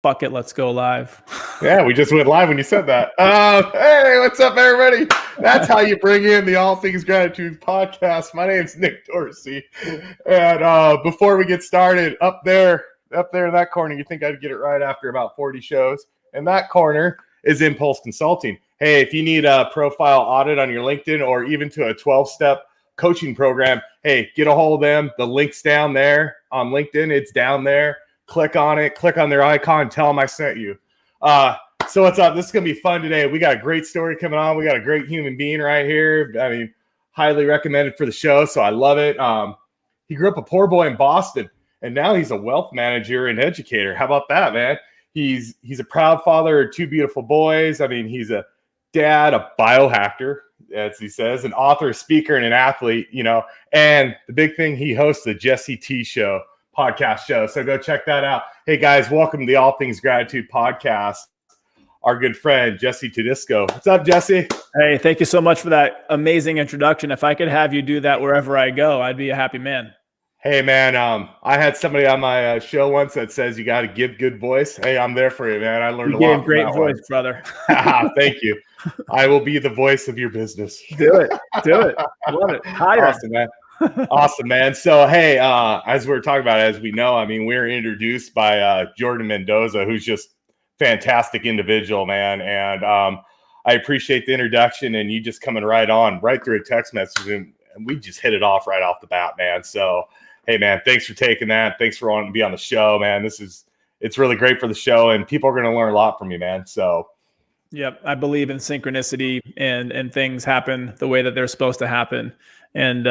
Fuck it, let's go live. Yeah, we just went live when you said that. Hey, what's up, everybody? That's how you bring in the All Things Gratitude podcast. My name's Nick Dorsey. And before we get started, up there in that corner, you think I'd get it right after about 40 shows. And that corner is Impulse Consulting. Hey, if you need a profile audit on your LinkedIn or even to a 12-step coaching program, hey, get a hold of them. The link's down there on LinkedIn. It's down there. Click on it, click on their icon, tell them I sent you. So what's up? This is going to be fun today. We got a great story coming on. We got a great human being right here. I mean, highly recommended for the show, so I love it. He grew up a poor boy in Boston, and now he's a wealth manager and educator. How about that, man? He's a proud father of two beautiful boys. I mean, he's a dad, a biohacker, as he says, an author, speaker, and an athlete, you know. And the big thing, he hosts the Jesse T Show podcast show. So go check that out. Hey guys, welcome to the All Things Gratitude podcast. Our good friend, Jesse Todisco. What's up, Jesse? Hey, thank you so much for that amazing introduction. If I could have you do that wherever I go, I'd be a happy man. Hey man, I had somebody on my show once that says you got to give good voice. Hey, I'm there for you, man. I learned a lot from great that voice, one. brother. Thank you. I will be the voice of your business. Do it. Love it. Hire. Awesome, man. Awesome, man. So, hey, as we're talking about, as we know, I mean, we're introduced by Jordan Mendoza, who's just fantastic individual, man. And I appreciate the introduction and you just coming right on, right through a text message. And we just hit it off right off the bat, man. So, hey, man, thanks for taking that. Thanks for wanting to be on the show, man. It's really great for the show and people are going to learn a lot from you, man. So, yep. I believe in synchronicity and things happen the way that they're supposed to happen. And,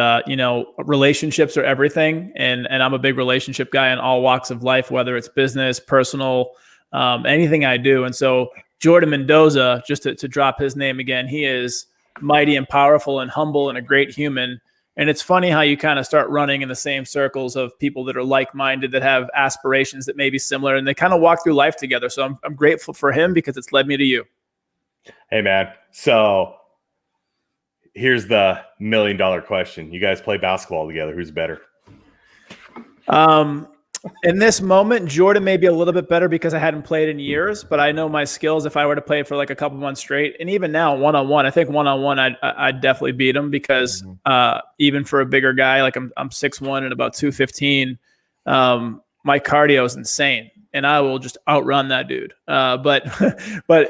relationships are everything. And I'm a big relationship guy in all walks of life, whether it's business, personal, anything I do. And so Jordan Mendoza, just to drop his name again, he is mighty and powerful and humble and a great human. And it's funny how you kind of start running in the same circles of people that are like-minded, that have aspirations that may be similar, and they kind of walk through life together. So I'm grateful for him because it's led me to you. Hey, man. So here's the $1 million question. You guys play basketball together. Who's better? In this moment, Jordan may be a little bit better because I hadn't played in years, but I know my skills if I were to play for like a couple months straight. And even now, one-on-one, I think one-on-one, I'd definitely beat him because even for a bigger guy, like I'm 6'1" and about 215, my cardio is insane and I will just outrun that dude. But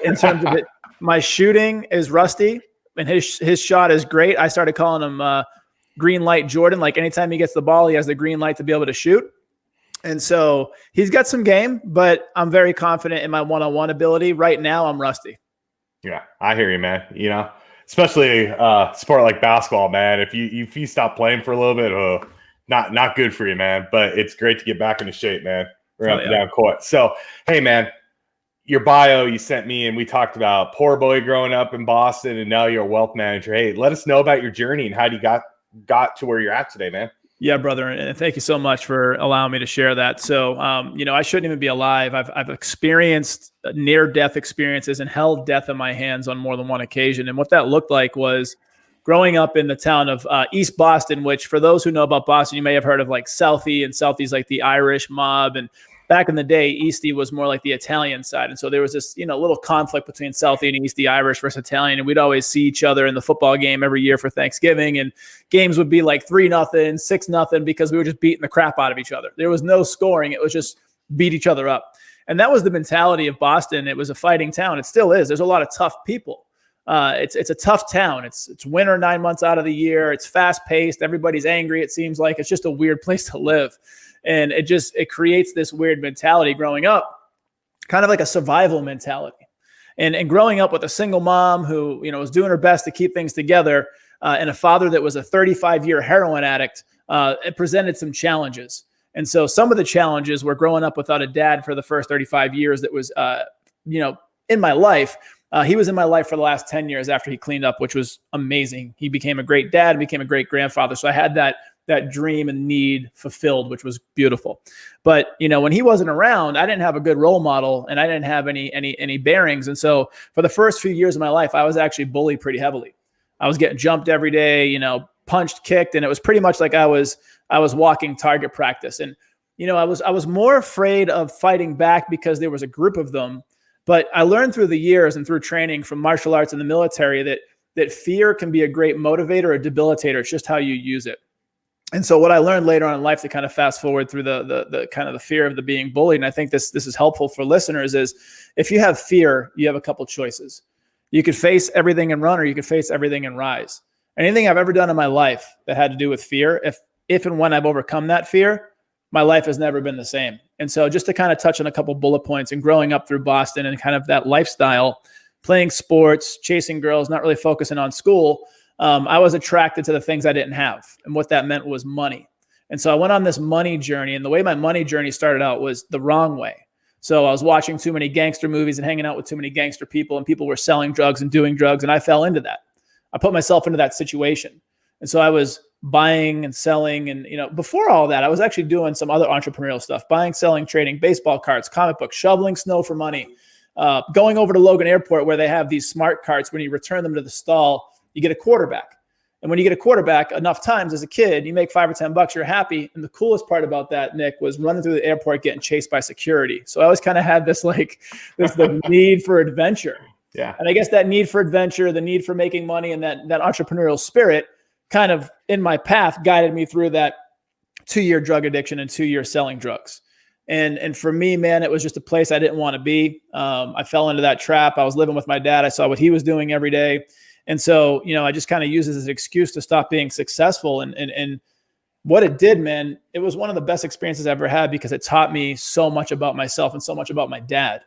in terms of it, my shooting is rusty. And his shot is great. I started calling him Green Light Jordan. Like anytime he gets the ball, he has the green light to be able to shoot. And so he's got some game, but I'm very confident in my one-on-one ability. Right now, I'm rusty. Yeah, I hear you, man. You know, especially sport like basketball, man. If you stop playing for a little bit, not good for you, man. But it's great to get back into shape, man. We're up and down court. So, hey, man. Your bio you sent me, and we talked about poor boy growing up in Boston, and now you're a wealth manager. Hey, let us know about your journey and how you got to where you're at today, man. Yeah, brother, and thank you so much for allowing me to share that. So, I shouldn't even be alive. I've experienced near-death experiences and held death in my hands on more than one occasion. And what that looked like was growing up in the town of East Boston, which for those who know about Boston, you may have heard of like Southie, and Southie's like the Irish mob. And back in the day, Eastie was more like the Italian side. And so there was this, little conflict between Southie and Eastie, Irish versus Italian. And we'd always see each other in the football game every year for Thanksgiving. And games would be like 3-0, 6-0, because we were just beating the crap out of each other. There was no scoring. It was just beat each other up. And that was the mentality of Boston. It was a fighting town. It still is. There's a lot of tough people. It's a tough town. It's winter 9 months out of the year. It's fast paced. Everybody's angry. It seems like it's just a weird place to live. And it creates this weird mentality growing up, kind of like a survival mentality. And growing up with a single mom who, was doing her best to keep things together, and a father that was a 35-year heroin addict, it presented some challenges. And so some of the challenges were growing up without a dad for the first 35 years that was, in my life. He was in my life for the last 10 years after he cleaned up, which was amazing. He became a great dad, became a great grandfather. So I had that dream and need fulfilled, which was beautiful. But, when he wasn't around, I didn't have a good role model and I didn't have any bearings. And so for the first few years of my life, I was actually bullied pretty heavily. I was getting jumped every day, punched, kicked. And it was pretty much like I was walking target practice. And I was more afraid of fighting back because there was a group of them. But I learned through the years and through training from martial arts and the military that fear can be a great motivator or debilitator. It's just how you use it. And so what I learned later on in life, to kind of fast forward through the kind of the fear of the being bullied, and I think this is helpful for listeners, is if you have fear, you have a couple choices. You could face everything and run, or you could face everything and rise. Anything I've ever done in my life that had to do with fear, if and when I've overcome that fear, my life has never been the same. And so just to kind of touch on a couple bullet points, and growing up through Boston and kind of that lifestyle, playing sports, chasing girls, not really focusing on school, I was attracted to the things I didn't have. And what that meant was money. And so I went on this money journey, and the way my money journey started out was the wrong way. So I was watching too many gangster movies and hanging out with too many gangster people, and people were selling drugs and doing drugs, and I fell into that. I put myself into that situation. And so I was buying and selling. And, before all that, I was actually doing some other entrepreneurial stuff, buying, selling, trading baseball cards, comic books, shoveling snow for money, going over to Logan Airport, where they have these smart carts. When you return them to the stall, you get a quarterback. And when you get a quarterback enough times as a kid, you make $5 or $10, you're happy. And the coolest part about that, Nick, was running through the airport, getting chased by security. So I always kind of had this the need for adventure. Yeah. And I guess that need for adventure, the need for making money, and that entrepreneurial spirit kind of in my path guided me through that 2-year drug addiction and 2 years selling drugs. And for me, man, it was just a place I didn't want to be. I fell into that trap. I was living with my dad. I saw what he was doing every day. And so, I just kind of used it as an excuse to stop being successful. And what it did, man, it was one of the best experiences I ever had, because it taught me so much about myself and so much about my dad.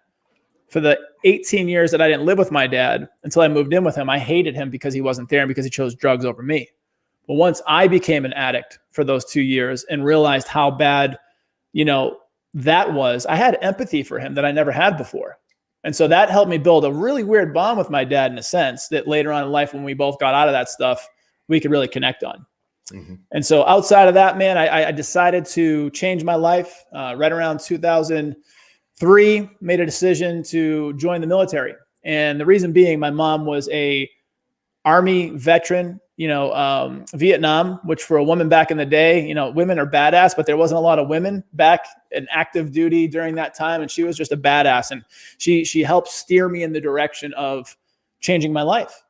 For the 18 years that I didn't live with my dad until I moved in with him, I hated him because he wasn't there and because he chose drugs over me. But once I became an addict for those 2 years and realized how bad, that was, I had empathy for him that I never had before. And so that helped me build a really weird bond with my dad, in a sense that later on in life, when we both got out of that stuff, we could really connect on. Mm-hmm. And so outside of that, man, I decided to change my life right around 2003, made a decision to join the military. And the reason being, my mom was a Army veteran, Vietnam, which for a woman back in the day, women are badass, but there wasn't a lot of women back in active duty during that time. And she was just a badass. And she helped steer me in the direction of changing my life.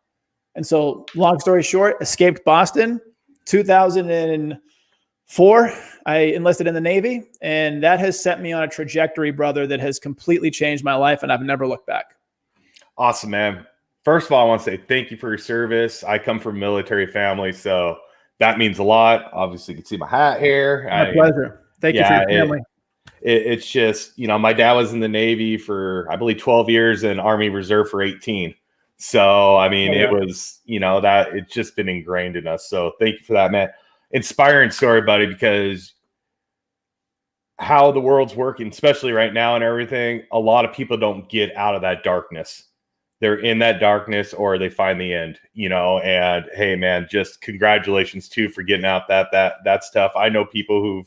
And so long story short, escaped Boston, 2004, I enlisted in the Navy, and that has set me on a trajectory, brother, that has completely changed my life. And I've never looked back. Awesome, man. First of all, I want to say thank you for your service. I come from a military family, so that means a lot. Obviously, you can see my hat here. My pleasure. Thank you for your family. It's just, my dad was in the Navy for, I believe, 12 years and Army Reserve for 18. So, it was, that it's just been ingrained in us. So thank you for that, man. Inspiring story, buddy, because how the world's working, especially right now and everything, a lot of people don't get out of that darkness. They're in that darkness, or they find the end, and hey, man, just congratulations too for getting out that stuff. I know people who've,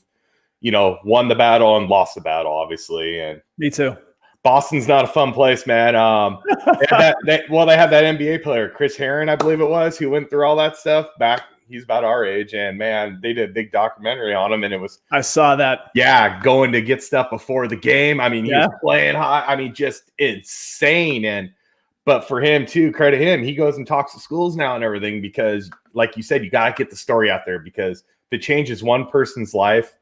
won the battle and lost the battle, obviously. And me too. Boston's not a fun place, man. They have that NBA player, Chris Herron, I believe it was, who went through all that stuff back. He's about our age, and man, they did a big documentary on him, and it was. I saw that. Yeah, going to get stuff before the game. He was playing high. Just insane. But for him too, credit him. He goes and talks to schools now and everything, because, like you said, you got to get the story out there, because if it changes one person's life,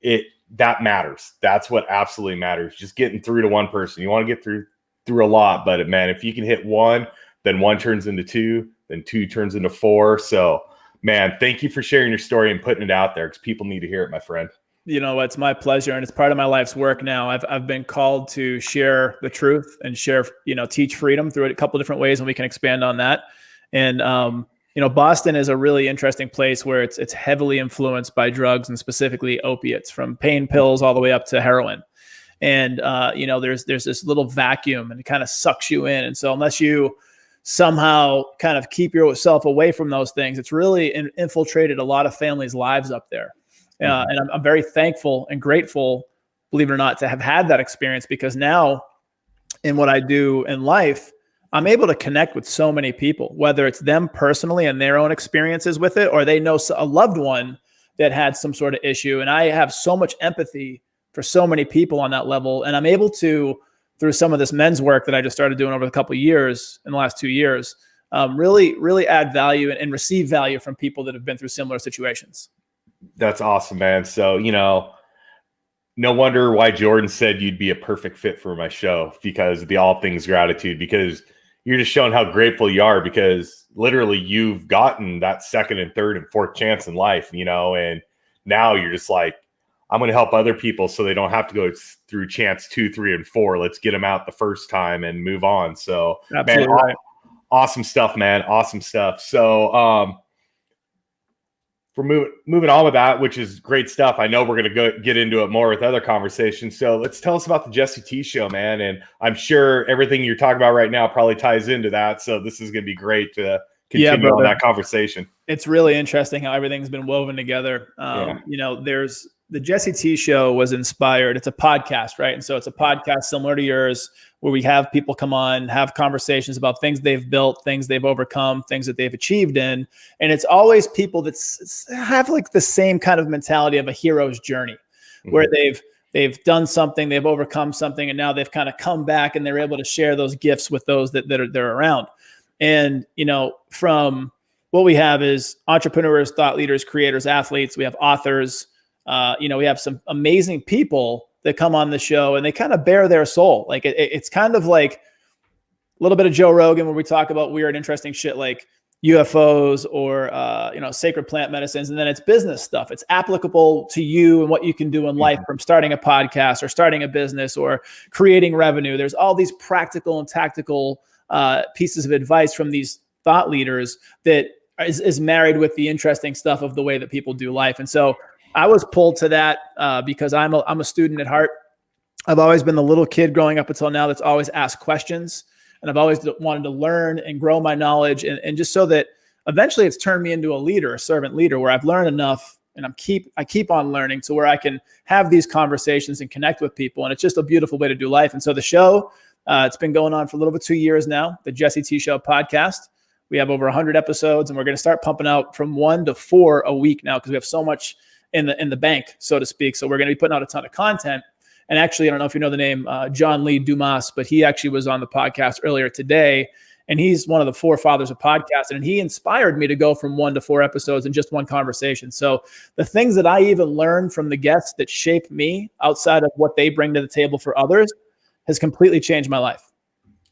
that matters. That's what absolutely matters. Just getting through to one person. You want to get through a lot, but man, if you can hit one, then one turns into two, then two turns into four. So, man, thank you for sharing your story and putting it out there, because people need to hear it, my friend. It's my pleasure, and it's part of my life's work now. I've been called to share the truth and share, teach freedom through it a couple of different ways, and we can expand on that. And Boston is a really interesting place where it's heavily influenced by drugs, and specifically opiates, from pain pills all the way up to heroin. And there's this little vacuum, and it kind of sucks you in. And so unless you somehow kind of keep yourself away from those things, it's really infiltrated a lot of families' lives up there. And I'm very thankful and grateful, believe it or not, to have had that experience, because now in what I do in life, I'm able to connect with so many people, whether it's them personally and their own experiences with it, or they know a loved one that had some sort of issue. And I have so much empathy for so many people on that level. And I'm able to, through some of this men's work that I just started doing over a couple of years, in the last 2 years, really add value and receive value from people that have been through similar situations. That's awesome, man. So, no wonder why Jordan said you'd be a perfect fit for my show, because of the all things gratitude, because you're just showing how grateful you are, because literally you've gotten that second and third and fourth chance in life, and now you're just like, I'm going to help other people so they don't have to go through chance 2, 3, and 4. Let's get them out the first time and move on. So, absolutely man, right. Awesome stuff, man. Awesome stuff. So, we're moving on with that, which is great stuff. I know we're going to get into it more with other conversations. So let's tell us about the Jesse T Show, man. And I'm sure everything you're talking about right now probably ties into that. So this is going to be great to continue on that conversation. It's really interesting how everything's been woven together. There's the Jesse T Show was inspired. It's a podcast, right? And so it's a podcast similar to yours, where we have people come on, have conversations about things they've built, things they've overcome, things that they've achieved in. And it's always people that have like the same kind of mentality of a hero's journey, where they've done something, they've overcome something, and now they've kind of come back and they're able to share those gifts with those that are around. And, from what we have is entrepreneurs, thought leaders, creators, athletes. We have authors. We have some amazing people that come on the show, and they kind of bare their soul. Like it's kind of like a little bit of Joe Rogan, where we talk about weird, interesting shit like UFOs or, sacred plant medicines. And then it's business stuff. It's applicable to you and what you can do in life, from starting a podcast or starting a business or creating revenue. There's all these practical and tactical pieces of advice from these thought leaders that is married with the interesting stuff of the way that people do life. And so I was pulled to that because I'm a student at heart. I've always been the little kid growing up until now that's always asked questions. And I've always wanted to learn and grow my knowledge. And just so that eventually it's turned me into a leader, a servant leader, where I've learned enough and I keep on learning to where I can have these conversations and connect with people. And it's just a beautiful way to do life. And so the show, it's been going on for a little bit 2 years now, the Jesse T Show podcast. We have over 100 episodes, and we're going to start pumping out from 1 to 4 a week now, because we have so much in the bank, so to speak. So we're going to be putting out a ton of content. And actually, I don't know if you know the name John Lee Dumas, but he actually was on the podcast earlier today, and he's one of the forefathers of podcasting. And he inspired me to go from 1 to 4 episodes in just one conversation. So the things that I even learned from the guests that shape me outside of what they bring to the table for others has completely changed my life.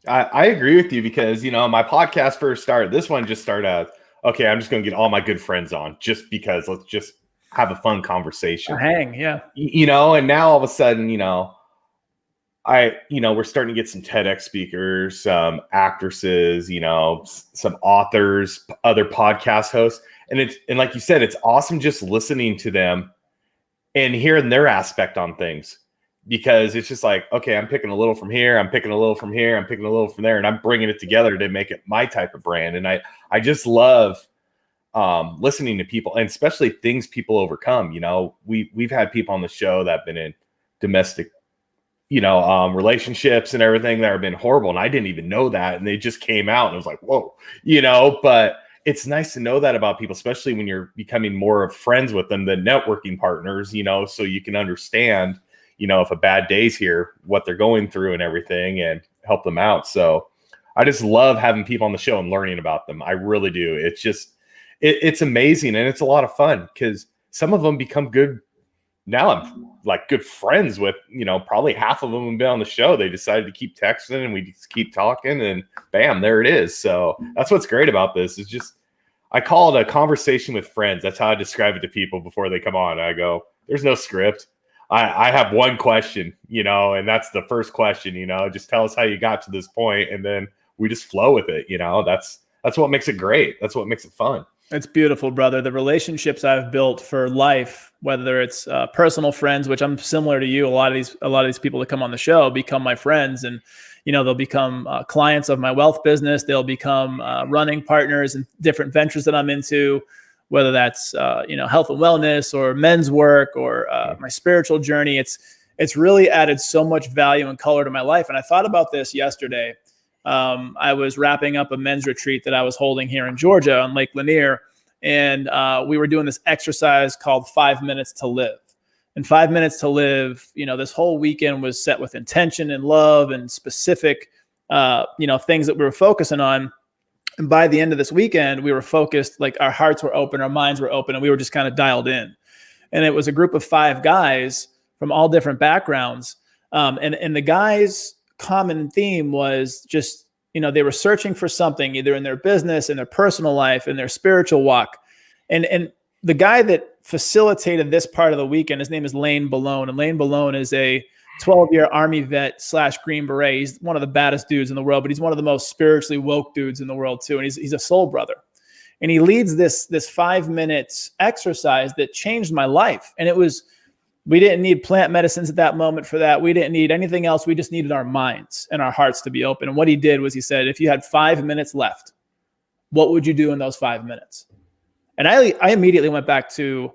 I agree with you, because, my podcast first started. This one just started out, okay, I'm just going to get all my good friends on just because let's just have a fun conversation. Yeah. And now all of a sudden, we're starting to get some TEDx speakers, some actresses, some authors, other podcast hosts. And like you said, it's awesome just listening to them and hearing their aspect on things, because it's just like, okay, I'm picking a little from here. I'm picking a little from here. I'm picking a little from there, and I'm bringing it together to make it my type of brand. And I just love listening to people, and especially things people overcome. We've had people on the show that have been in domestic, relationships and everything that have been horrible. And I didn't even know that. And they just came out, and it was like, whoa, but it's nice to know that about people, especially when you're becoming more of friends with them than networking partners, so you can understand, if a bad day's here, what they're going through and everything, and help them out. So I just love having people on the show and learning about them. I really do. It's just, it's amazing. And it's a lot of fun, because some of them become good. Now I'm like good friends with, probably half of them have been on the show. They decided to keep texting, and we just keep talking, and bam, there it is. So that's what's great about this. Is just, I call it a conversation with friends. That's how I describe it to people before they come on. I go, there's no script. I have one question, and that's the first question, just tell us how you got to this point, and then we just flow with it. That's what makes it great. That's what makes it fun. It's beautiful, brother. The relationships I've built for life, whether it's personal friends, which I'm similar to you, a lot of these people that come on the show become my friends, and they'll become clients of my wealth business. They'll become running partners in different ventures that I'm into, whether that's health and wellness or men's work or my spiritual journey. It's really added so much value and color to my life. And I thought about this yesterday. I was wrapping up a men's retreat that I was holding here in Georgia on Lake Lanier. And we were doing this exercise called 5 Minutes to Live. And 5 Minutes to Live, this whole weekend was set with intention and love and specific, things that we were focusing on. And by the end of this weekend, we were focused, like our hearts were open, our minds were open, and we were just kind of dialed in. And it was a group of 5 guys from all different backgrounds. And the guys' common theme was just, they were searching for something either in their business, in their personal life, in their spiritual walk. And the guy that facilitated this part of the weekend, his name is Lane Balone. And Lane Balone is a 12-year Army vet / Green Beret. He's one of the baddest dudes in the world, but he's one of the most spiritually woke dudes in the world too. And he's a soul brother. And he leads this 5 minutes exercise that changed my life. And we didn't need plant medicines at that moment for that. We didn't need anything else. We just needed our minds and our hearts to be open. And what he did was he said, if you had 5 minutes left, what would you do in those 5 minutes? And I immediately went back to,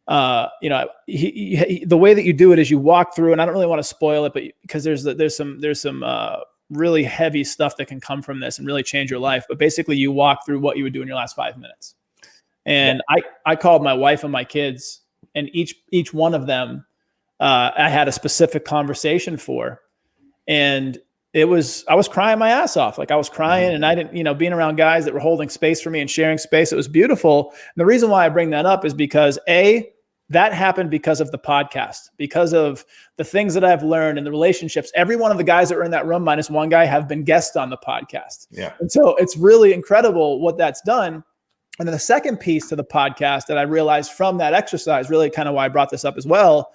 the way that you do it is you walk through, and I don't really want to spoil it, but because there's some really heavy stuff that can come from this and really change your life. But basically you walk through what you would do in your last 5 minutes. And I called my wife and my kids, and each one of them, I had a specific conversation for, and I was crying my ass off. Like I was crying, and I didn't, being around guys that were holding space for me and sharing space. It was beautiful. And the reason why I bring that up is because that happened because of the podcast, because of the things that I've learned and the relationships. Every one of the guys that were in that room, minus one guy, have been guests on the podcast. Yeah. And so it's really incredible what that's done. And then the second piece to the podcast that I realized from that exercise, really kind of why I brought this up as well,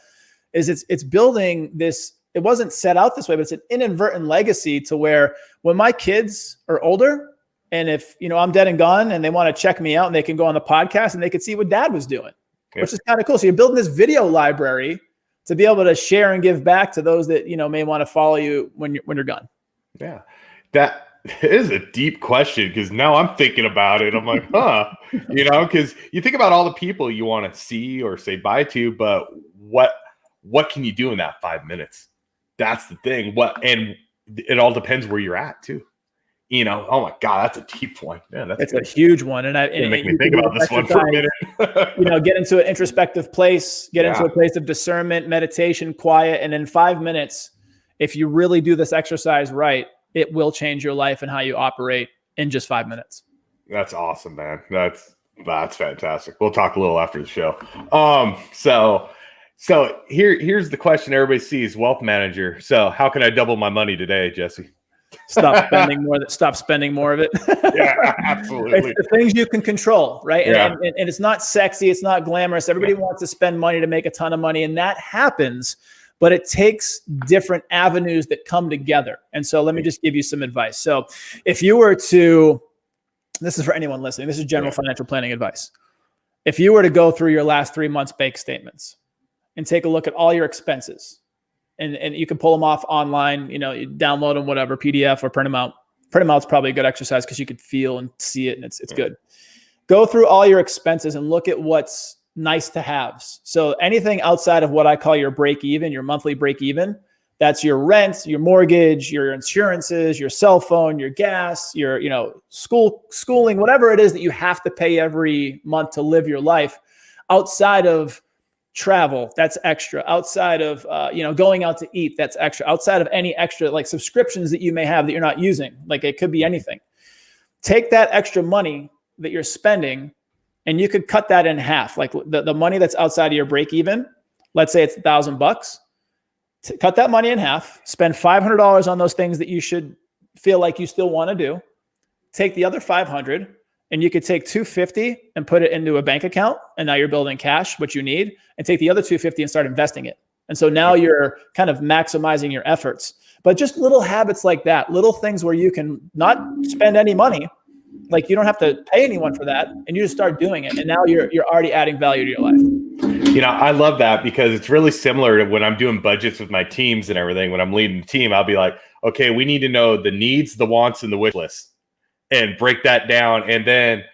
is it's building this. It wasn't set out this way, but it's an inadvertent legacy to where when my kids are older, and if, I'm dead and gone and they want to check me out, and they can go on the podcast and they can see what dad was doing, which is kind of cool. So you're building this video library to be able to share and give back to those that, may want to follow you when you're gone. Yeah. That is a deep question, because now I'm thinking about it. I'm like, because you think about all the people you want to see or say bye to, but what can you do in that 5 minutes? That's the thing. And it all depends where you're at too. Oh my God, that's a deep one. Yeah, it's a huge one. And make me think about this one for a minute. Get into an introspective place, into a place of discernment, meditation, quiet. And in 5 minutes, if you really do this exercise right, it will change your life and how you operate in just 5 minutes. That's awesome, man. That's fantastic. We'll talk a little after the show. So here's the question everybody sees: wealth manager. So how can I double my money today, Jesse? Stop spending more of it. Yeah, absolutely. It's the things you can control, right? Yeah. And it's not sexy. It's not glamorous. Everybody wants to spend money to make a ton of money, and that happens, but it takes different avenues that come together. And so let me just give you some advice. So if you were to, this is for anyone listening, this is general financial planning advice. If you were to go through your last 3 months' bank statements and take a look at all your expenses, and you can pull them off online, you download them, whatever, PDF, or print them out. Print them out is probably a good exercise because you could feel and see it, and it's good. Go through all your expenses and look at what's nice to haves. So anything outside of what I call your break even, your monthly break even, that's your rent, your mortgage, your insurances, your cell phone, your gas, your schooling, whatever it is that you have to pay every month to live your life. Outside of travel, that's extra. Outside of going out to eat, that's extra. Outside of any extra like subscriptions that you may have that you're not using, like it could be anything. Take that extra money that you're spending, and you could cut that in half. Like the money that's outside of your break even, let's say it's $1,000. Cut that money in half. Spend $500 on those things that you should feel like you still want to do. Take the other $500, and you could take $250 and put it into a bank account, and now you're building cash, what you need, and take the other $250 and start investing it. And so now you're kind of maximizing your efforts. But just little habits like that, little things where you can not spend any money, like you don't have to pay anyone for that, and you just start doing it. And now you're already adding value to your life. I love that, because it's really similar to when I'm doing budgets with my teams and everything. When I'm leading the team, I'll be like, okay, we need to know the needs, the wants, and the wish list, and break that down. And then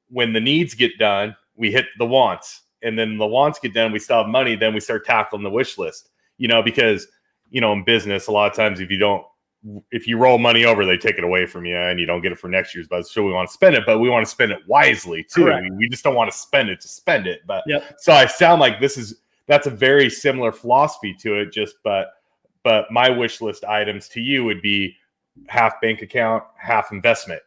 when the needs get done, we hit the wants, and then the wants get done, we still have money. Then we start tackling the wish list, because, in business, a lot of times if you don't if you roll money over, they take it away from you and you don't get it for next year's budget. So we want to spend it, but we want to spend it wisely too. Correct. We just don't want to spend it to spend it. But Yep. so I sound like that's a very similar philosophy to it. But my wish list items to you would be half bank account, half investment,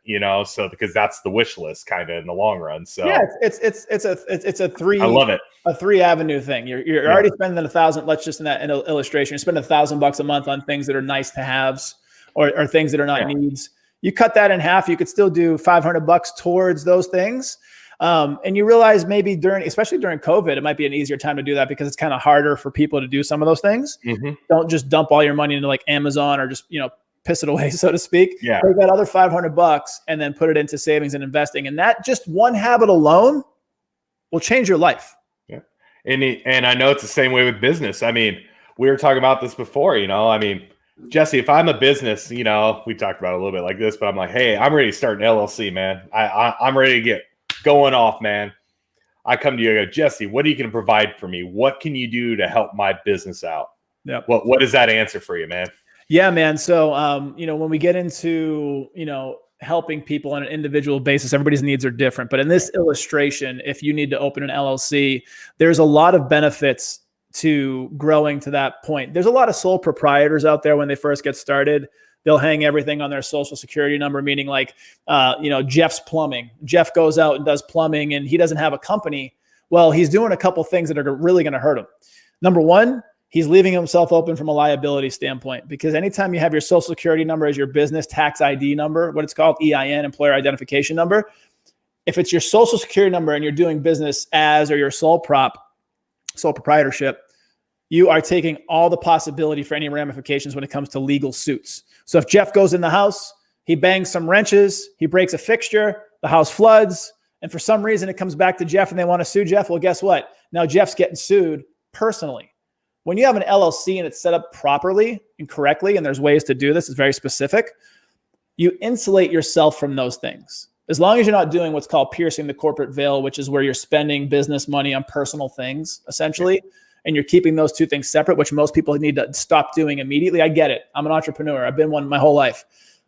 so because that's the wish list kind of in the long run. So yeah, it's a three. I love it. A 3-avenue thing. You're already spending $1,000. Let's just in that illustration, you're spending $1,000 a month on things that are nice to haves or things that are not needs. You cut that in half, you could still do $500 towards those things. And you realize maybe especially during COVID, it might be an easier time to do that because it's kind of harder for people to do some of those things. Mm-hmm. Don't just dump all your money into like Amazon or just, piss it away, so to speak. Yeah. Take that other $500 and then put it into savings and investing. And that just one habit alone will change your life. Yeah. And I know it's the same way with business. I mean, we were talking about this before, Jesse, if I'm a business, we talked about it a little bit like this, but I'm like, hey, I'm ready to start an LLC, man. I'm ready to get going off, man. I come to you, I go, Jesse, what are you going to provide for me? What can you do to help my business out? Yeah. What is that answer for you, man? Yeah, man. So, when we get into, helping people on an individual basis, everybody's needs are different. But in this illustration, if you need to open an LLC, there's a lot of benefits to growing to that point. There's a lot of sole proprietors out there when they first get started. They'll hang everything on their social security number, meaning like, Jeff's plumbing. Jeff goes out and does plumbing and he doesn't have a company. Well, he's doing a couple things that are really going to hurt him. Number one, he's leaving himself open from a liability standpoint because anytime you have your social security number as your business tax ID number, what it's called, EIN, employer identification number, if it's your social security number and you're doing business as or your sole proprietorship, you are taking all the possibility for any ramifications when it comes to legal suits. So if Jeff goes in the house, he bangs some wrenches, he breaks a fixture, the house floods, and for some reason it comes back to Jeff and they want to sue Jeff, well, guess what? Now Jeff's getting sued personally. When you have an LLC and it's set up properly and correctly, and there's ways to do this, it's very specific, you insulate yourself from those things. As long as you're not doing what's called piercing the corporate veil, which is where you're spending business money on personal things, essentially, and you're keeping those two things separate, which most people need to stop doing immediately. I get it. I'm an entrepreneur. I've been one my whole life.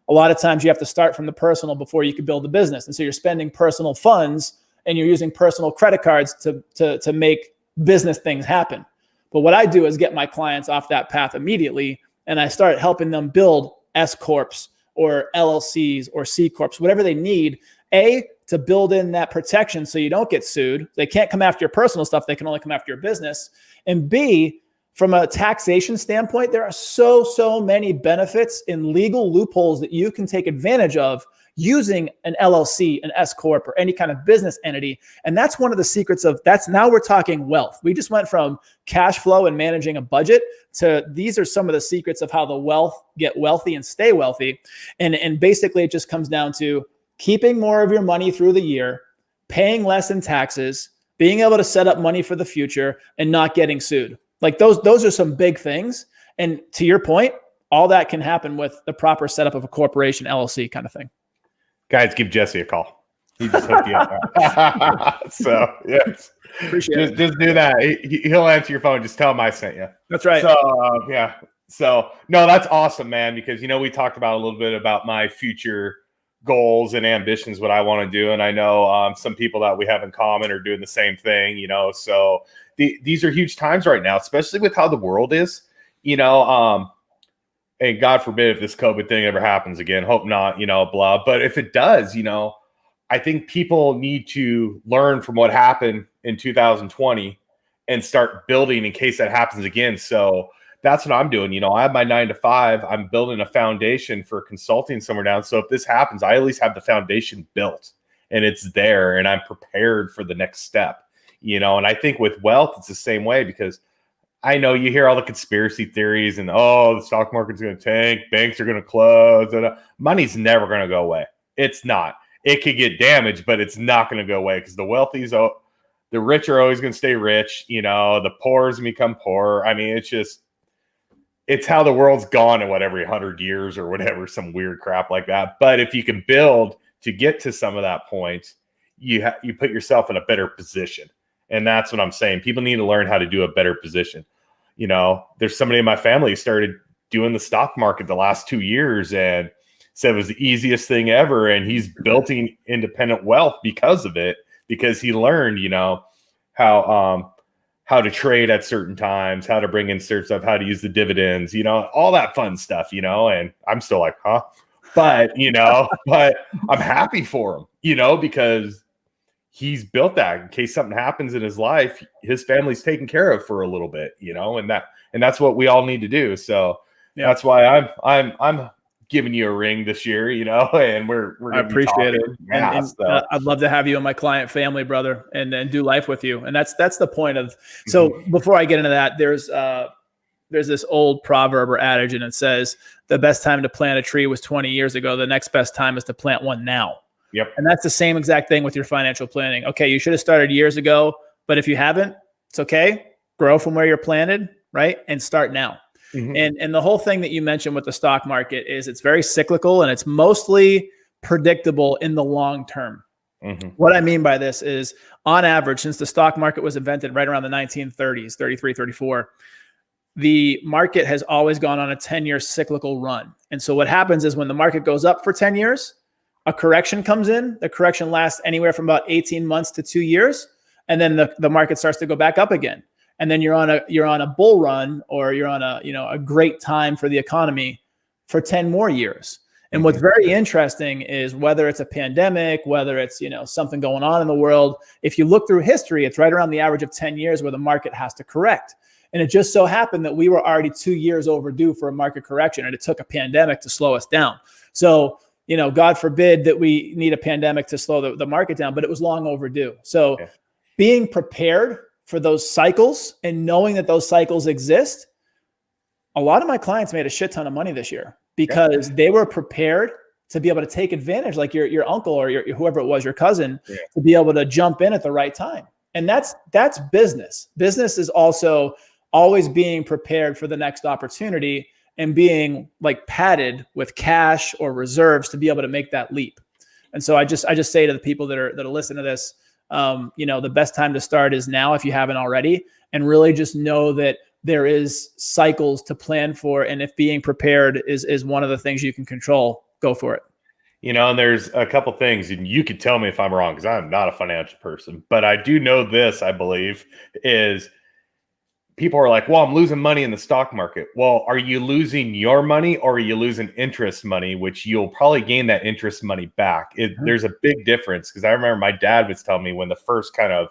A lot of times you have to start from the personal before you can build a business. And so you're spending personal funds and you're using personal credit cards to make business things happen. But what I do is get my clients off that path immediately, and I start helping them build S Corps or LLCs or C Corps, whatever they need, to build in that protection so you don't get sued. They can't come after your personal stuff. They can only come after your business. And B, from a taxation standpoint, there are so many benefits in legal loopholes that you can take advantage of using an LLC, an S Corp, or any kind of business entity. And that's one of the secrets now we're talking wealth. We just went from cash flow and managing a budget to these are some of the secrets of how the get wealthy and stay wealthy. And basically it just comes down to keeping more of your money through the year, paying less in taxes, being able to set up money for the future, and not getting sued. Like those are some big things. And to your point, all that can happen with the proper setup of a corporation, LLC kind of thing. Guys, give Jesse a call. He just hooked you up. So, yes. Appreciate it. Just do that. He'll answer your phone. Just tell him I sent you. That's right. So, yeah. So, no, that's awesome, man, because, we talked about a little bit about my future goals and ambitions, what I want to do. And I know some people that we have in common are doing the same thing, So these are huge times right now, especially with how the world is, and God forbid if this COVID thing ever happens again, hope not, blah. But if it does, I think people need to learn from what happened in 2020 and start building in case that happens again. So that's what I'm doing. I have my 9 to 5. I'm building a foundation for consulting somewhere down. So if this happens, I at least have the foundation built and it's there and I'm prepared for the next step, and I think with wealth, it's the same way because I know you hear all the conspiracy theories and, the stock market's going to tank, banks are going to close. And money's never going to go away. It's not. It could get damaged, but it's not going to go away because the rich are always going to stay rich. The poor is going to become poor. I mean, it's how the world's gone in every 100 years or whatever, some weird crap like that. But if you can build to get to some of that point, you put yourself in a better position. And that's what I'm saying. People need to learn how to do a better position. There's somebody in my family who started doing the stock market the last 2 years and said it was the easiest thing ever. And he's building independent wealth because of it, because he learned, how to trade at certain times, how to bring in certain stuff, how to use the dividends, all that fun stuff, and I'm still like, huh? But, but I'm happy for him, because he's built that in case something happens in his life, his family's taken care of for a little bit, and that's what we all need to do. So that's why I'm giving you a ring this year, and we're I appreciate it. Yeah, and I'd love to have you in my client family, brother, and do life with you. And that's the point of, so before I get into that, there's this old proverb or adage, and it says the best time to plant a tree was 20 years ago. The next best time is to plant one now. Yep. And that's the same exact thing with your financial planning. Okay. You should have started years ago, but if you haven't, it's okay. Grow from where you're planted, right? And start now. And the whole thing that you mentioned with the stock market is it's very cyclical and it's mostly predictable in the long term. What I mean by this is, on average, since the stock market was invented right around the 1930s, 33, 34, the market has always gone on a 10-year cyclical run. And so what happens is when the market goes up for 10 years, a correction comes in. The correction lasts anywhere from about 18 months to 2 years. And then the market starts to go back up again. And then you're on a bull run, or you're on a great time for the economy for 10 more years. And what's very interesting is, whether it's a pandemic, whether it's, something going on in the world, if you look through history, it's right around the average of 10 years where the market has to correct. And it just so happened that we were already 2 years overdue for a market correction, and it took a pandemic to slow us down. So, God forbid that we need a pandemic to slow the market down, but it was long overdue. So being prepared for those cycles and knowing that those cycles exist, a lot of my clients made a shit ton of money this year because they were prepared to be able to take advantage, like your uncle or whoever it was, your cousin, to be able to jump in at the right time. And that's business. Business is also always being prepared for the next opportunity and being like padded with cash or reserves to be able to make that leap. And so I just say to the people that are listening to this, the best time to start is now if you haven't already, and really just know that there is cycles to plan for. And if being prepared is one of the things you can control, go for it. And there's a couple things, and you could tell me if I'm wrong, because I'm not a financial person, but I do know this, I believe, is people are like, well, I'm losing money in the stock market. Well, are you losing your money, or are you losing interest money, which you'll probably gain that interest money back? There's a big difference, because I remember my dad was telling me when the first kind of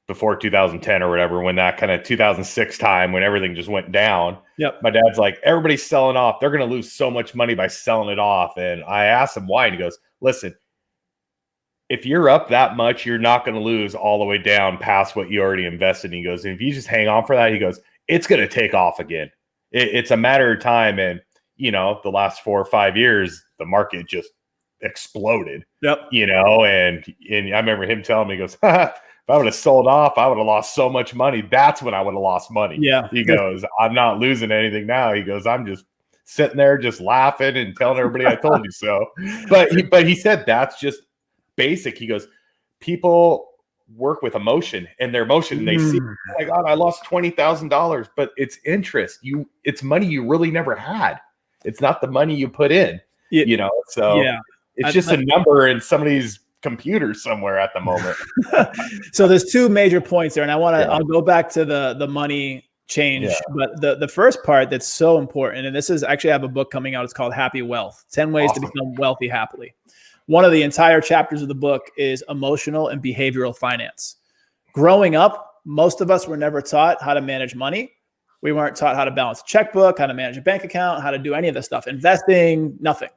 before 2010 or whatever, when that kind of 2006 time, when everything just went down, my dad's like, everybody's selling off. They're going to lose so much money by selling it off. And I asked him why, and he goes, listen, if you're up that much, you're not going to lose all the way down past what you already invested. And he goes, and if you just hang on for that, he goes, it's going to take off again. It's a matter of time. And, the last 4 or 5 years, the market just exploded, and I remember him telling me, he goes, if I would have sold off, I would have lost so much money. That's when I would have lost money. Yeah. He goes, I'm not losing anything now. He goes, I'm just sitting there just laughing and telling everybody I told you so. But he said that's just basic. He goes, people work with emotion, and their emotion, and they see, oh my God, I lost $20,000, but it's interest. It's money you really never had. It's not the money you put in, so it's just a number in somebody's computer somewhere at the moment. So there's two major points there, and I'll go back to the money change. But the first part that's so important, and this is actually, I have a book coming out. It's called Happy Wealth, 10 Ways to Become Wealthy Happily. One of the entire chapters of the book is emotional and behavioral finance. Growing up, most of us were never taught how to manage money. We weren't taught how to balance a checkbook, how to manage a bank account, how to do any of this stuff, investing, nothing.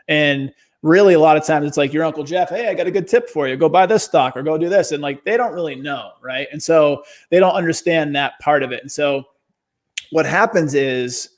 And really, a lot of times it's like your Uncle Jeff, hey, I got a good tip for you. Go buy this stock or go do this. And like, they don't really know, right? And so they don't understand that part of it. And so what happens is,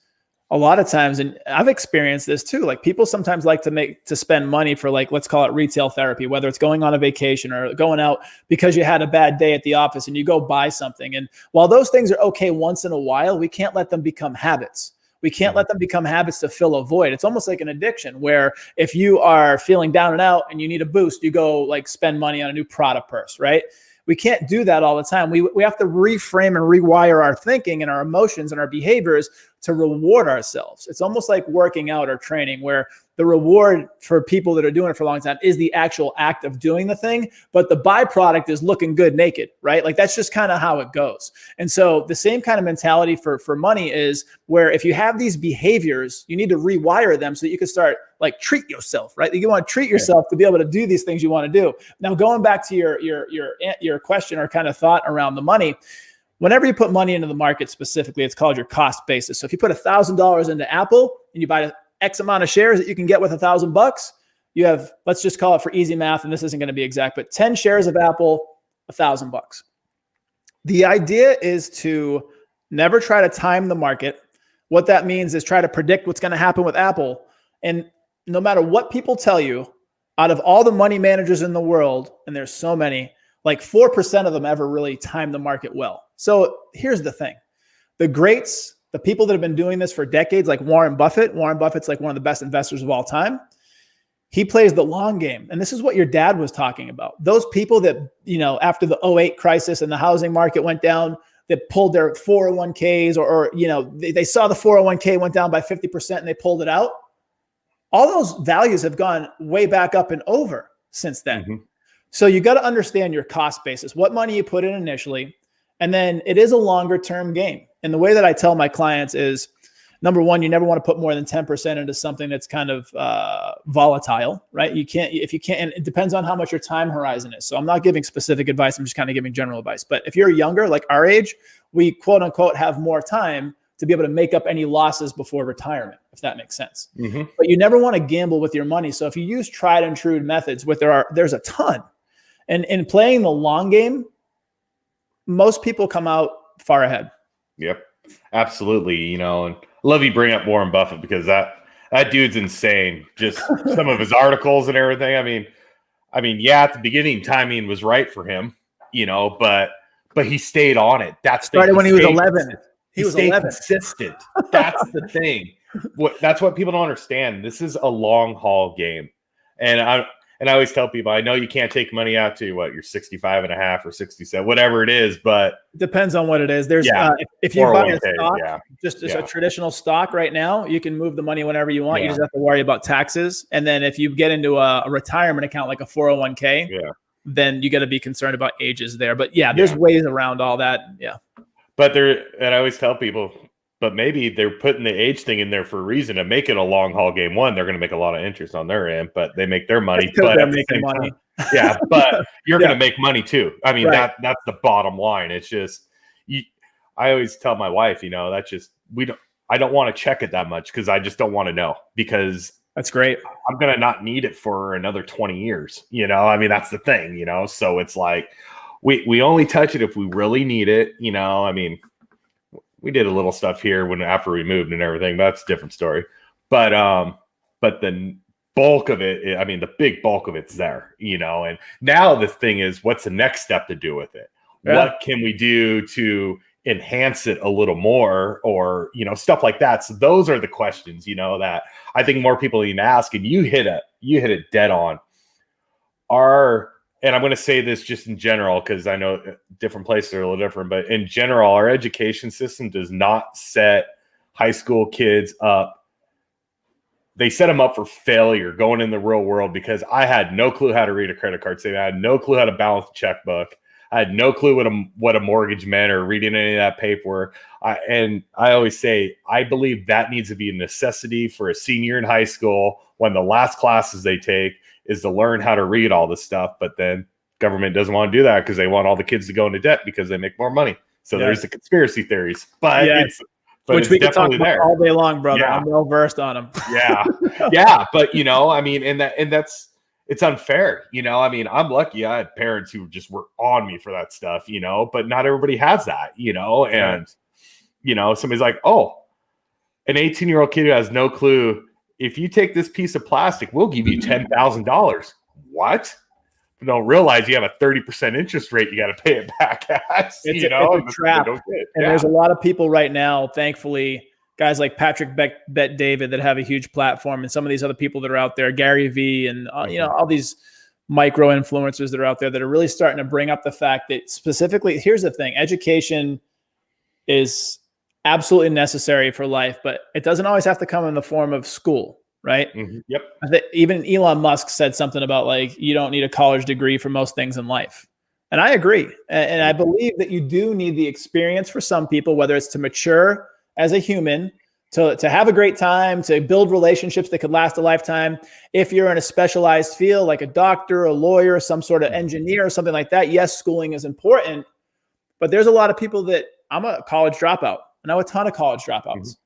a lot of times, and I've experienced this too, like people sometimes like to spend money for, like, let's call it retail therapy, whether it's going on a vacation or going out because you had a bad day at the office and you go buy something. And while those things are okay once in a while, we can't let them become habits. We can't let them become habits to fill a void. It's almost like an addiction, where if you are feeling down and out and you need a boost, you go like spend money on a new Prada purse, right? We can't do that all the time. We have to reframe and rewire our thinking and our emotions and our behaviors to reward ourselves. It's almost like working out or training, where the reward for people that are doing it for a long time is the actual act of doing the thing, but the byproduct is looking good naked, right? Like that's just kind of how it goes. And so the same kind of mentality for money is where if you have these behaviors, you need to rewire them so that you can start like treat yourself, right? You want to treat yourself to be able to do these things you want to do. Now, going back to your question or kind of thought around the money, whenever you put money into the market specifically, it's called your cost basis. So if you put $1,000 into Apple and you buy X amount of shares that you can get with $1,000, you have, let's just call it for easy math, and this isn't going to be exact, but 10 shares of Apple, $1,000. The idea is to never try to time the market. What that means is try to predict what's going to happen with Apple. And no matter what people tell you, out of all the money managers in the world, and there's so many, like 4% of them ever really time the market well. So here's the thing. The greats, the people that have been doing this for decades, like Warren Buffett's like one of the best investors of all time. He plays the long game. And this is what your dad was talking about. Those people that, after the '08 crisis and the housing market went down, that pulled their 401ks or they saw the 401k went down by 50% and they pulled it out. All those values have gone way back up and over since then. Mm-hmm. So you got to understand your cost basis, what money you put in initially, and then it is a longer term game. And the way that I tell my clients is, number one, you never want to put more than 10% into something that's kind of volatile, right? If you can't, and it depends on how much your time horizon is. So I'm not giving specific advice. I'm just kind of giving general advice. But if you're younger, like our age, we quote unquote have more time to be able to make up any losses before retirement, if that makes sense. Mm-hmm. But you never want to gamble with your money. So if you use tried and true methods, there's a ton. And in playing the long game, most people come out far ahead. Yep, absolutely. And I love you bring up Warren Buffett because that dude's insane. Just some of his articles and everything. I mean, yeah, at the beginning, timing was right for him, but he stayed on it. That's started when he was 11. He was 11. Consistent. That's the thing. That's what people don't understand. This is a long haul game, and I always tell people, I know you can't take money out to you're 65 and a half or 67, whatever it is, but it depends on what it is. There's if you buy a stock, just as a traditional stock right now, you can move the money whenever you want. You just have to worry about taxes. And then if you get into a retirement account, like a 401k, then you got to be concerned about ages there. But there's ways around all that. Yeah. But and I always tell people, but maybe they're putting the age thing in there for a reason to make it a long haul game. One, they're going to make a lot of interest on their end, but they make their money. But they're making money. But you're going to make money too. I mean, that's the bottom line. It's just, I always tell my wife, that's just, I don't want to check it that much because I just don't want to know, because that's great. I'm going to not need it for another 20 years. That's the thing, so it's like, we only touch it if we really need it. We did a little stuff here after we moved and everything. That's a different story. But the bulk of it, the big bulk of it's there, and now the thing is, what's the next step to do with it? Yeah. What can we do to enhance it a little more, or, stuff like that. So those are the questions, that I think more people need to ask, and you hit it dead on. And I'm going to say this just in general, because I know different places are a little different, but in general, our education system does not set high school kids up. They set them up for failure going in the real world, because I had no clue how to read a credit card statement. I had no clue how to balance a checkbook. I had no clue what a mortgage meant, or reading any of that paperwork. And I always say, I believe that needs to be a necessity for a senior in high school, when the last classes they take is to learn how to read all this stuff. But then government doesn't want to do that because they want all the kids to go into debt because they make more money. So there's the conspiracy theories, but which we can talk about all day long, brother. Yeah. I'm well versed on them. But it's unfair. I'm lucky. I had parents who just were on me for that stuff, but not everybody has that, and, somebody's like, oh, an 18-year-old kid who has no clue, if you take this piece of plastic, we'll give you $10,000. What? You don't realize you have a 30% interest rate you got to pay it back at. It's a trap. And there's a lot of people right now, thankfully, guys like Patrick Bet David, that have a huge platform, and some of these other people that are out there, Gary Vee, and all these micro influencers that are out there that are really starting to bring up the fact that specifically, here's the thing, education is absolutely necessary for life, but it doesn't always have to come in the form of school, right? Mm-hmm. Yep. I think even Elon Musk said something about like, you don't need a college degree for most things in life. And I agree. And I believe that you do need the experience for some people, whether it's to mature as a human, to have a great time, to build relationships that could last a lifetime. If you're in a specialized field, like a doctor, a lawyer, some sort of engineer, or something like that, yes, schooling is important. But there's a lot of people that, I'm a college dropout. I know a ton of college dropouts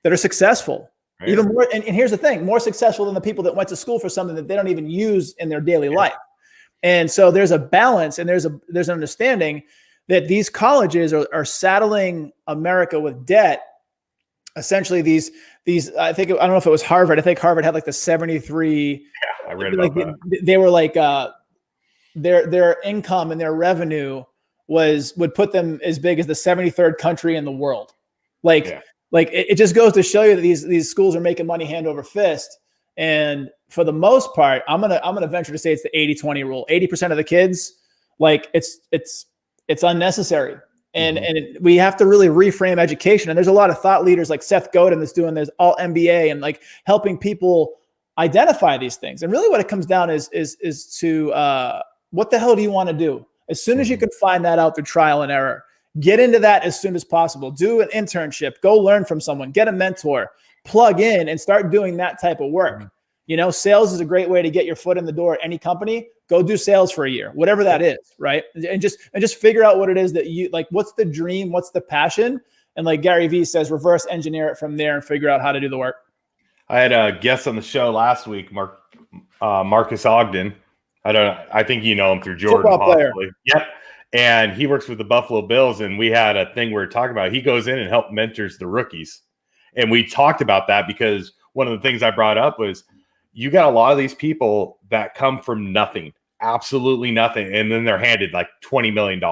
that are successful. Right. Even more, and here's the thing, more successful than the people that went to school for something that they don't even use in their daily life. And so there's a balance, and there's an understanding that these colleges are saddling America with debt. Essentially, these I don't know if it was Harvard. I think Harvard had like the 73. Yeah, I read about that. They were like their income and their revenue would put them as big as the 73rd country in the world. Like it just goes to show you that these schools are making money hand over fist. And for the most part, I'm gonna venture to say it's the 80-20 rule. 80% of the kids, like it's unnecessary. And we have to really reframe education. And there's a lot of thought leaders like Seth Godin that's doing this all MBA and like helping people identify these things. And really what it comes down is to what the hell do you want to do? As soon as you can find that out through trial and error, get into that as soon as possible. Do an internship, go learn from someone, get a mentor, plug in and start doing that type of work. You know, sales is a great way to get your foot in the door at any company. Go do sales for a year, whatever that is, right? And just figure out what it is that you like. What's the dream? What's the passion? And like Gary Vee says, reverse engineer it from there and figure out how to do the work. I had a guest on the show last week, Marcus Ogden. I think you know him through Jordan. Football player. Yep. And he works with the Buffalo Bills, and we had a thing we were talking about. He goes in and helps mentors the rookies. And we talked about that because one of the things I brought up was you got a lot of these people that come from nothing, absolutely nothing, and then they're handed like $20 million.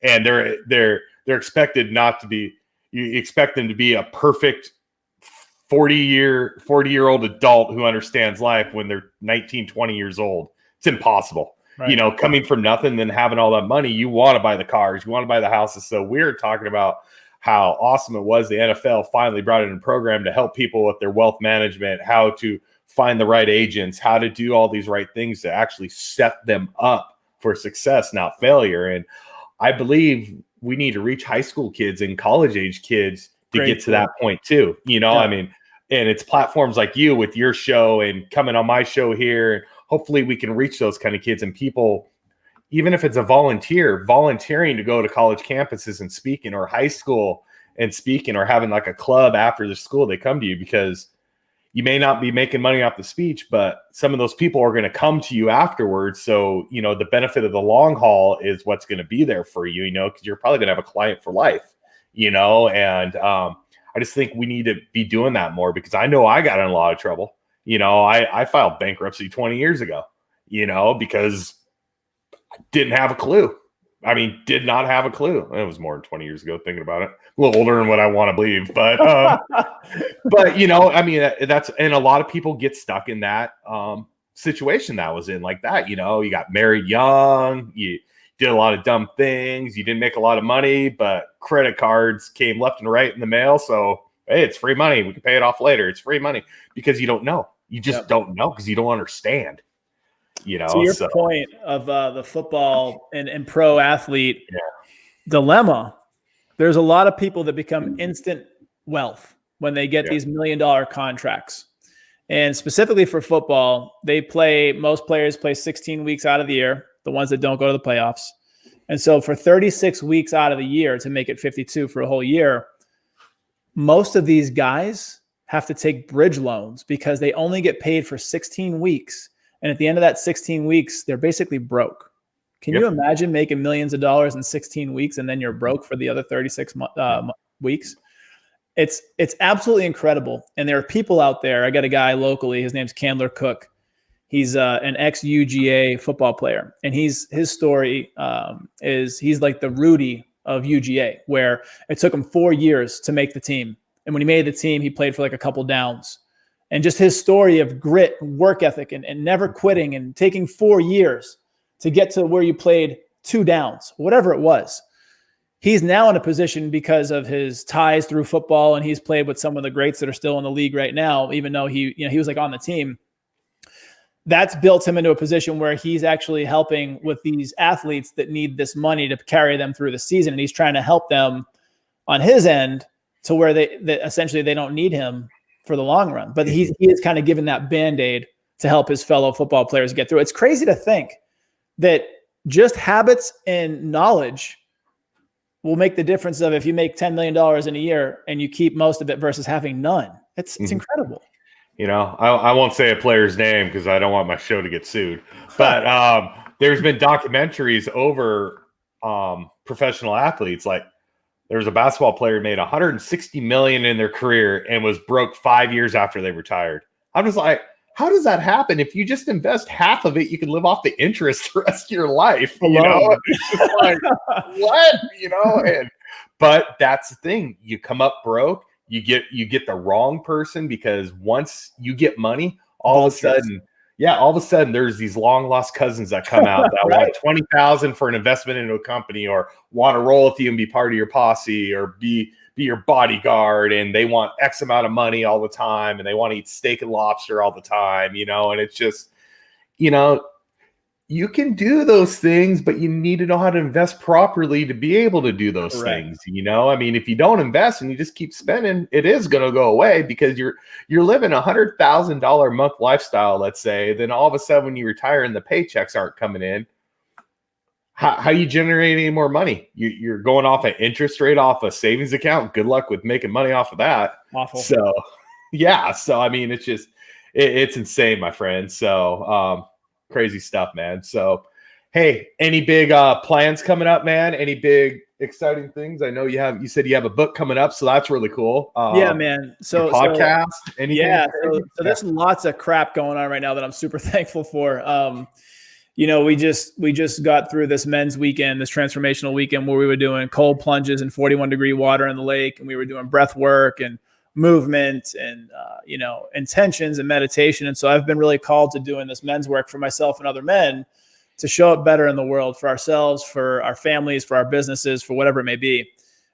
And they're expected not to be, you expect them to be a perfect 40-year-old adult who understands life when they're 19, 20 years old. It's impossible. Right. You know, coming from nothing, then having all that money, you want to buy the cars, you want to buy the houses. So we're talking about how awesome it was the NFL finally brought in a program to help people with their wealth management, how to find the right agents, how to do all these right things to actually set them up for success, not failure. And I believe we need to reach high school kids and college age kids to get to that point too. You know, I mean, and it's platforms like you with your show and coming on my show here. Hopefully we can reach those kind of kids and people, even if it's a volunteering to go to college campuses and speaking, or high school and speaking, or having like a club after the school, they come to you because you may not be making money off the speech, but some of those people are going to come to you afterwards. So, you know, the benefit of the long haul is what's going to be there for you, you know, because you're probably going to have a client for life, you know, and I just think we need to be doing that more because I know I got in a lot of trouble. You know, I filed bankruptcy 20 years ago, you know, because I didn't have a clue. I mean, did not have a clue. It was more than 20 years ago thinking about it. A little older than what I want to believe. But, but you know, I mean, and a lot of people get stuck in that situation that I was in like that. You know, you got married young, you did a lot of dumb things, you didn't make a lot of money, but credit cards came left and right in the mail. So, hey, it's free money. We can pay it off later. It's free money because you don't know. You just don't know because you don't understand. You know, to your point of the football and pro athlete dilemma, there's a lot of people that become instant wealth when they get these $1 million contracts. And specifically for football, most players play 16 weeks out of the year, the ones that don't go to the playoffs. And so for 36 weeks out of the year to make it 52 for a whole year, most of these guys have to take bridge loans because they only get paid for 16 weeks. And at the end of that 16 weeks, they're basically broke. Can you imagine making millions of dollars in 16 weeks and then you're broke for the other 36 weeks? It's absolutely incredible. And there are people out there. I got a guy locally. His name's Candler Cook. He's an ex-UGA football player. And his story is he's like the Rudy of UGA, where it took him 4 years to make the team. And when he made the team, he played for like a couple downs. And just his story of grit and work ethic and never quitting and taking 4 years to get to where you played 2 downs, whatever it was. He's now in a position because of his ties through football, and he's played with some of the greats that are still in the league right now, even though he was like on the team. That's built him into a position where he's actually helping with these athletes that need this money to carry them through the season. And he's trying to help them on his end to where they essentially they don't need him for the long run. But he is kind of giving that Band-Aid to help his fellow football players get through. It's crazy to think that just habits and knowledge will make the difference of if you make $10 million in a year and you keep most of it versus having none. It's incredible. You know, I won't say a player's name because I don't want my show to get sued. But there's been documentaries over professional athletes. Like there was a basketball player who made $160 million in their career and was broke 5 years after they retired. I'm just like, how does that happen? If you just invest half of it, you can live off the interest the rest of your life. You know, it's just like what? You know, but that's the thing. You come up broke. You get the wrong person because once you get money, all of a sudden there's these long lost cousins that come out that want $20,000 for an investment into a company or want to roll with you and be part of your posse or be your bodyguard, and they want X amount of money all the time and they want to eat steak and lobster all the time, you know, and it's just, you know, you can do those things, but you need to know how to invest properly to be able to do those things. You know, I mean, if you don't invest and you just keep spending, it is going to go away because you're living $100,000 a month lifestyle, let's say. Then all of a sudden when you retire and the paychecks aren't coming in, how you generate any more money? You're going off an interest rate off a savings account. Good luck with making money off of that. Awful. So, yeah. So, I mean, it's just, it's insane, my friend. So, crazy stuff, man. So, hey, any big plans coming up, man? Any big exciting things? I know you said you have a book coming up, so that's really cool. Yeah, man. So podcast, anything? Yeah. So there's lots of crap going on right now that I'm super thankful for. You know, we just got through this men's weekend, this transformational weekend where we were doing cold plunges in 41-degree water in the lake, and we were doing breath work and movement and you know, intentions and meditation. And so I've been really called to doing this men's work for myself and other men to show up better in the world for ourselves, for our families, for our businesses, for whatever it may be.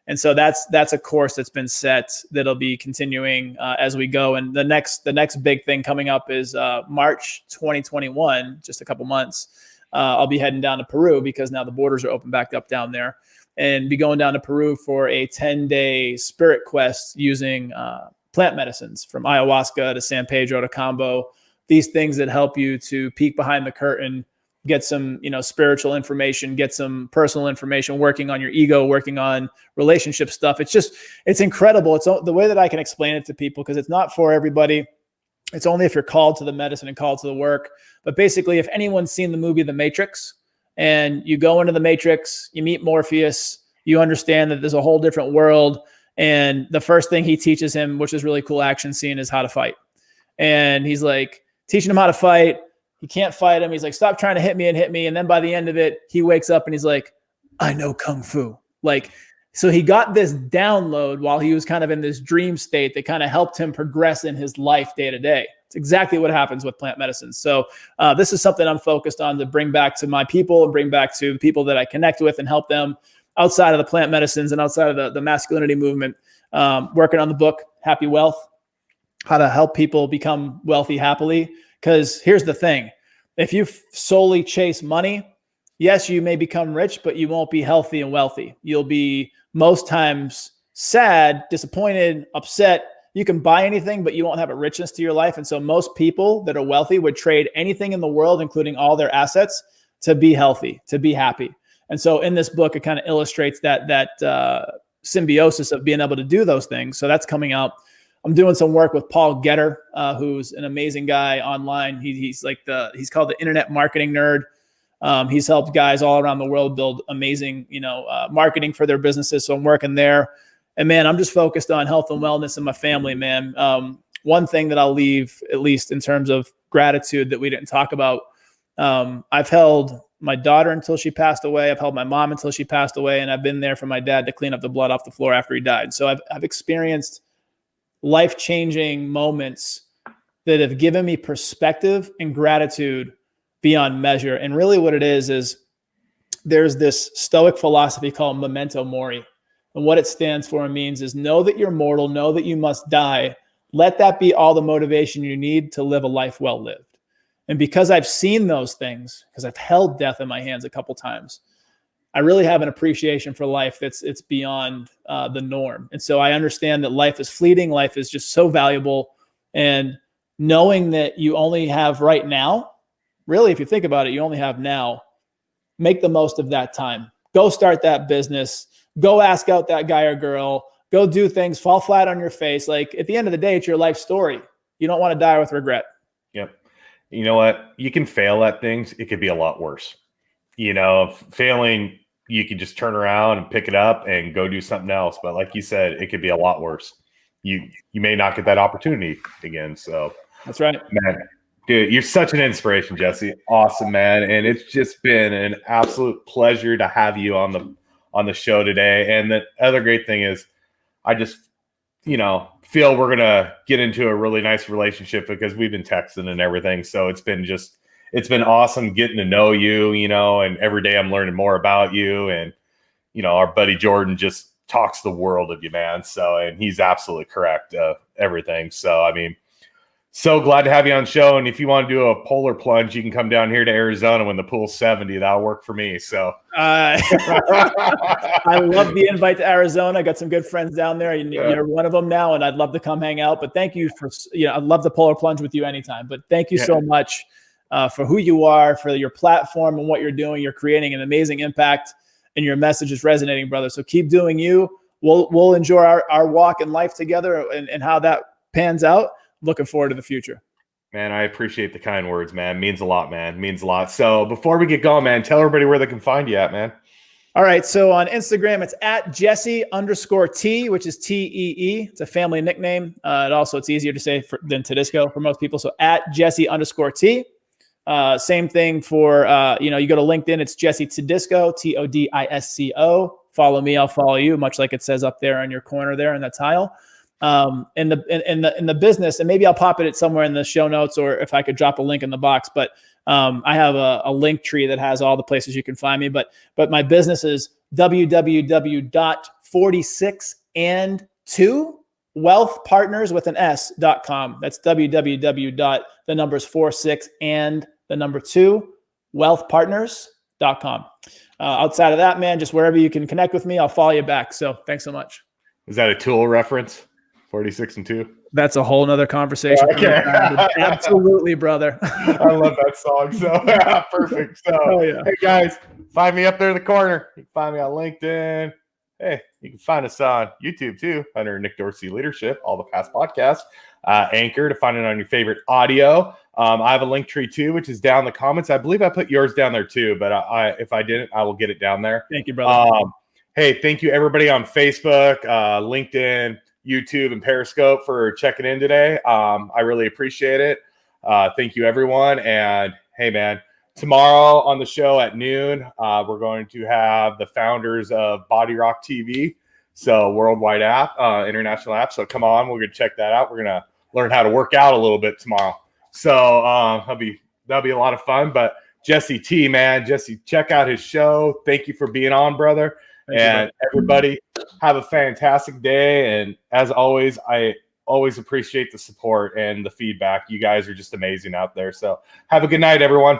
And so that's a course that's been set that'll be continuing as we go. And the next big thing coming up is March 2021, just a couple months. I'll be heading down to Peru because now the borders are open back up down there, and be going down to Peru for a 10-day spirit quest using plant medicines from ayahuasca to San Pedro to Cambo, these things that help you to peek behind the curtain, get some, you know, spiritual information, get some personal information, working on your ego, working on relationship stuff. It's incredible. It's the way that I can explain it to people, because it's not for everybody. It's only if you're called to the medicine and called to the work. But basically, if anyone's seen the movie The Matrix, and you go into the Matrix, you meet Morpheus, you understand that there's a whole different world. And the first thing he teaches him, which is really cool action scene, is how to fight. And he's like teaching him how to fight. He can't fight him. He's like, stop trying to hit me. And then by the end of it, he wakes up and he's like, I know Kung Fu. Like, so he got this download while he was kind of in this dream state that kind of helped him progress in his life day to day. It's exactly what happens with plant medicine. So this is something I'm focused on to bring back to my people and bring back to people that I connect with and help them outside of the plant medicines and outside of the masculinity movement. Working on the book, Happy Wealth, how to help people become wealthy happily. Because here's the thing. If you solely chase money, yes, you may become rich, but you won't be healthy and wealthy. You'll be most times sad, disappointed, upset. You can buy anything, but you won't have a richness to your life. And so most people that are wealthy would trade anything in the world, including all their assets, to be healthy, to be happy. And so in this book, it kind of illustrates that symbiosis of being able to do those things. So that's coming out. I'm doing some work with Paul Getter, who's an amazing guy online. He's called the internet marketing nerd. He's helped guys all around the world build amazing, marketing for their businesses. So I'm working there. And man, I'm just focused on health and wellness in my family, man. One thing that I'll leave, at least in terms of gratitude that we didn't talk about. I've held my daughter until she passed away. I've held my mom until she passed away. And I've been there for my dad to clean up the blood off the floor after he died. So I've experienced life-changing moments that have given me perspective and gratitude beyond measure. And really what it is there's this Stoic philosophy called memento mori. And what it stands for and means is know that you're mortal, know that you must die. Let that be all the motivation you need to live a life well lived. And because I've seen those things, because I've held death in my hands a couple times, I really have an appreciation for life it's beyond the norm. And so I understand that life is fleeting. Life is just so valuable. And knowing that you only have right now, really, if you think about it, you only have now, make the most of that time. Go start that business. Go ask out that guy or girl. Go do things, fall flat on your face. Like at the end of the day, it's your life story. You don't want to die with regret. Yep. You know what? You can fail at things. It could be a lot worse. Failing, you can just turn around and pick it up and go do something else. But like you said, it could be a lot worse. You may not get that opportunity again. So that's right, man. Dude, you're such an inspiration, Jesse. Awesome, man. And it's just been an absolute pleasure to have you on the show today. And the other great thing is I just, feel we're going to get into a really nice relationship because we've been texting and everything. So it's been awesome getting to know you, and every day I'm learning more about you. And, our buddy Jordan just talks the world of you, man. So, and he's absolutely correct. Everything. So, I mean, so glad to have you on the show. And if you want to do a polar plunge, you can come down here to Arizona when the pool's 70. That'll work for me. So I love the invite to Arizona. I got some good friends down there. You're one of them now, and I'd love to come hang out. But thank you for, I'd love to polar plunge with you anytime. But thank you so much for who you are, for your platform and what you're doing. You're creating an amazing impact, and your message is resonating, brother. So keep doing you. We'll enjoy our walk in life together and how that pans out. Looking forward to the future. Man, I appreciate the kind words, man. Means a lot, man. Means a lot. So before we get going, man, tell everybody where they can find you at, man. All right. So on Instagram, it's at Jesse_T, which is Tee. It's a family nickname. It's easier to say than Todisco for most people. So at Jesse_T. Same thing for, you go to LinkedIn. It's Jesse Todisco, Todisco. Follow me. I'll follow you, much like it says up there on your corner there in the tile. In the business, and maybe I'll pop it somewhere in the show notes, or if I could drop a link in the box, but I have a link tree that has all the places you can find me, but my business is www.46and2wealthpartners.com. That's www.46and2wealthpartners.com. Outside of that, man, just wherever you can connect with me, I'll follow you back. So thanks so much. Is that a Tool reference? 46 and 2. That's a whole nother conversation. Okay. Absolutely, brother. I love that song. So perfect. So Hey guys, find me up there in the corner. You can find me on LinkedIn. Hey, you can find us on YouTube too under Nick Dorsey Leadership, all the past podcasts. Anchor to find it on your favorite audio. I have a link tree too, which is down in the comments. I believe I put yours down there too, but if I didn't, I will get it down there. Thank you, brother. Hey, thank you everybody on Facebook, LinkedIn, YouTube, and Periscope for checking in today. I really appreciate it. Thank you, everyone. And hey, man, tomorrow on the show at noon, we're going to have the founders of Body Rock TV. So worldwide app, international app. So come on, we're going to check that out. We're going to learn how to work out a little bit tomorrow. So that'll be a lot of fun. But Jesse T, man, Jesse, check out his show. Thank you for being on, brother. And everybody have a fantastic day. And as always, I always appreciate the support and the feedback. You guys are just amazing out there. So have a good night, everyone.